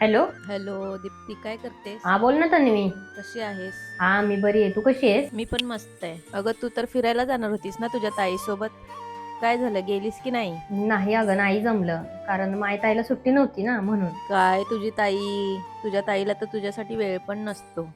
Hello. Hello Deepti, काय करतेस? हा बोल ना तन्वी. कशी आहेस? हा मी बरी आहे, तू कशी आहेस? मी पण मस्त आहे. अगं तू तर फिरायला जाणार होतीस ना तुझ्या ताईसोबत, काय झालं, गेलीस की नाही? नाही अगं, नाही जमलं, कारण माय ताईला सुट्टी नव्हती ना म्हणून. काय तुझ्या ताईला तर तुझ्यासाठी वेळ पण नसतो.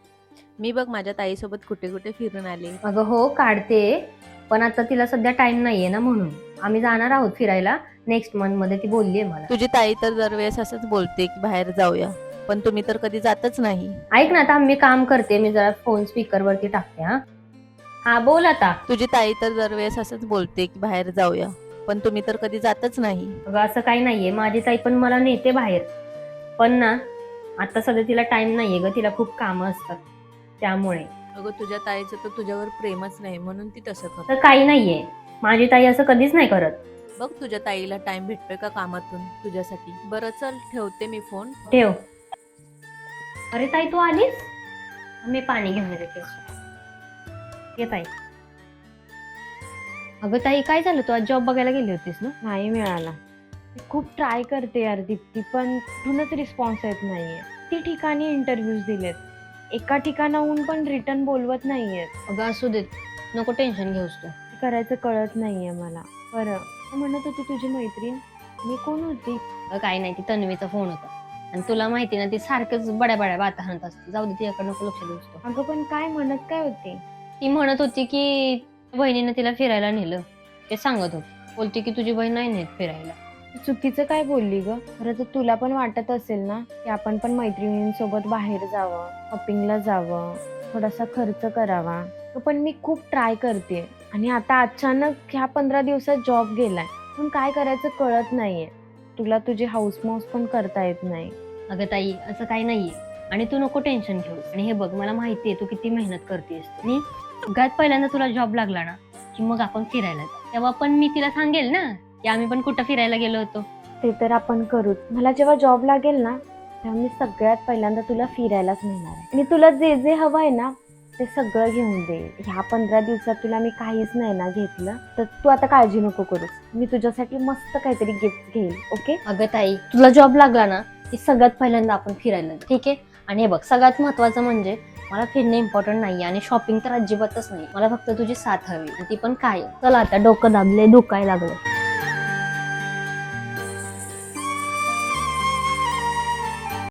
मी बघ माझ्या ताईसोबत कुठे कुठे फिरून आले. अगं हो काढते, पण आता तिला सध्या टाइम नाहीये ना, म्हणून आम्ही जाणार आहोत फिरायला नेक्स्ट मंथ मध्ये, ती बोललीये मला. तुझी ताई तर दरवेळेस असंच बोलते की बाहेर जाऊया, पण तुम्ही तर कधी जातच नाही. ऐक ना, आता मी काम करते, मी जरा फोन स्पीकर वरती टाकते. हा हा बोल आता. तुझी ताई तर दरवेळेस असंच बोलते की बाहेर जाऊया, पण तुम्ही तर कधी जातच नाही. अगं असं काही नाहीये, माझी ताई पण मला नेते बाहेर, पण ना आता सध्या तिला टाइम नाहीये ग, तिला खूप कामं असतात त्यामुळे. अगं तुझ्या ताईचं तर तुझ्यावर प्रेमच नाही म्हणून ती तसं तर करते. काही नाहीये, माझी ताई असं कधीच नाही करत. बघ तुझ्या ताईला टाइम भेटतोय का कामातून तुझ्यासाठी? बरं चल, ठेवते मी फोन. ठेव. अरे ताई तू आलीस, मी पाणी घेऊन येते. ये ताई. अगं ताई काय झालं, तू आज जॉब बघायला गेली होतीस ना? नाही मिळाला. मी खूप ट्राय करते यार दीप्ती, पण कुठूनच रिस्पॉन्स येत नाहीये. ती ठिकाणी इंटरव्ह्यूज दिलेत, एका ठिकाणाहून पण रिटर्न बोलवत नाहीयेत. अगं असू देत, नको टेन्शन घेऊस तू. काय करायचं कळत नाहीये मला. बरं, म्हणत होती तुझी मैत्रीण, मी कोण होती? अगं काही नाही, ती तन्वीचा फोन होता, आणि तुला माहिती ना ती सारखंच बड्या बड्या बाता हाणत असते. जाऊ दे, तिच्याकडे नको लक्ष देऊस तू. अगं पण काय म्हणत काय होते? ती म्हणत होती की बहिणीनं तिला फिरायला नेलं, ते सांगत होती. बोलते की तुझी बहीण नाही नेत फिरायला. चुकीचं काय बोलली ग? खरं तर तुला पण वाटत असेल ना की आपण पण मैत्रिणींसोबत बाहेर जावं, शॉपिंगला जावं, थोडासा खर्च करावा. पण मी खूप ट्राय करते, आणि आता अचानक ह्या 15 दिवसात जॉब गेलाय, पण काय करायचं कळत नाहीये. तुला तुझी हाऊस मौस पण करता येत नाही. अगं ताई असं काही नाहीये, आणि तू नको टेन्शन घेऊस. आणि हे बघ, मला माहितीये तू किती मेहनत करतेस, आणि सगळ्यात पहिल्यांदा तुला जॉब लागला ना की मग आपण फिरायला जाऊ. तेव्हा पण मी तिला सांगेल ना की आम्ही पण कुठं फिरायला गेलो होतो. ते तर आपण करूच. मला जेव्हा जॉब लागेल ना, तेव्हा मी सगळ्यात पहिल्यांदा तुला फिरायलाच नेणार आहे, आणि तुला जे जे हवं आहे ना ते सगळं घेऊन दे. ह्या 15 दिवसात तुला मी काहीच नाही ना घेतलं, तर तू आता काळजी नको करूस. मी तुझ्यासाठी मस्त काहीतरी गिफ्ट घेईल, ओके? अगं ताई, तुला जॉब लागला ना की सगळ्यात पहिल्यांदा आपण फिरायला जाऊ, ठीक आहे? आणि हे बघ, सगळ्यात महत्वाचं म्हणजे मला फिरणे इम्पॉर्टंट नाहीये, आणि शॉपिंग तर अजिबातच नाही. मला फक्त तुझी साथ हवी, आणि ती पण काय. चला आता, डोकं दाबले, दुखायला लागलं.